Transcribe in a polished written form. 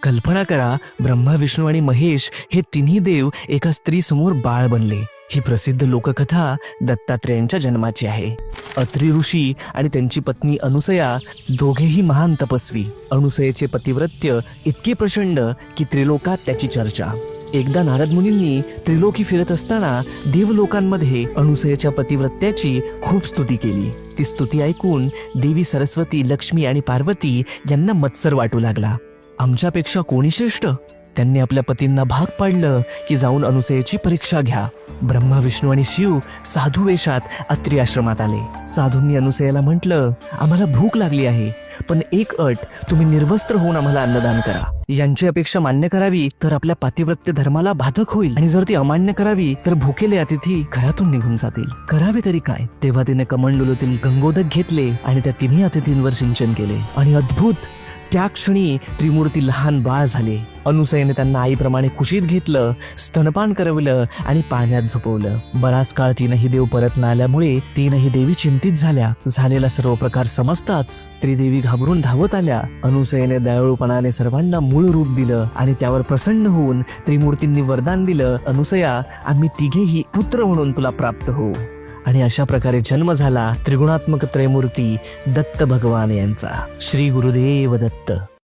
कल्पना करा, ब्रह्मा, विष्णू आणि महेश हे तिन्ही देव एका स्त्री समोर बाळ बनले. ही प्रसिद्ध लोककथा दत्तात्रेयांच्या जन्माची आहे. अत्री ऋषी आणि त्यांची पत्नी अनुसया दोघेही महान तपस्वी. अनुसयेचे पतिव्रत्य इतके प्रचंड की त्रिलोकात त्याची चर्चा. एकदा नारद मुनींनी त्रिलोकी फिरत असताना देवलोकांमध्ये अनुसयेच्या पतिव्रत्याची खूप स्तुती केली. ती स्तुती ऐकून देवी सरस्वती, लक्ष्मी आणि पार्वती यांना मत्सर वाटू लागला. आमच्यापेक्षा कोणी श्रेष्ठ? त्यांनी आपल्या पतींना भाग पाडलं की जाऊन अनुसयेची परीक्षा घ्या. ब्रह्मा, विष्णू आणि शिव साधू वेशात अत्री आश्रमात आले. साधूंनी अनुसयेला म्हटलं, आम्हाला भूक लागली आहे, पण एक अट, तुम्ही निर्वस्त्र होऊन आम्हाला अन्नदान करा. यांची अपेक्षा मान्य करावी तर आपल्या पातिव्रत्य धर्माला बाधक होईल, आणि जर ती अमान्य करावी तर भुकेले अतिथी घरातून निघून जातील. करावे तरी काय? तेव्हा तिने कमंडलूतील गंगोदक घेतले आणि त्या तिन्ही अतिथींवर सिंचन केले, आणि अद्भुत, त्या क्षणी त्रिमूर्ती लहान बाळ झाले. अनुसयेने त्यांना आईप्रमाणे कुशीत घेतलं, स्तनपान करवलं आणि पाण्यात झोपवलं. बराच काळ तीनही देव परत न आल्यामुळे तीनही देवी चिंतित झाल्या. झालेला सर्व प्रकार समजताच त्रिदेवी घाबरून धावत आल्या. अनुसयेने दयाळूपणाने सर्वांना मूळ रूप दिलं आणि त्यावर प्रसन्न होऊन त्रिमूर्तींनी वरदान दिलं, अनुसया, आम्ही तिघेही पुत्र म्हणून तुला प्राप्त होऊ. आणि अशा प्रकारे जन्म झाला त्रिगुणात्मक त्रयमूर्ती दत्त भगवान यांचा. श्री गुरुदेव दत्त.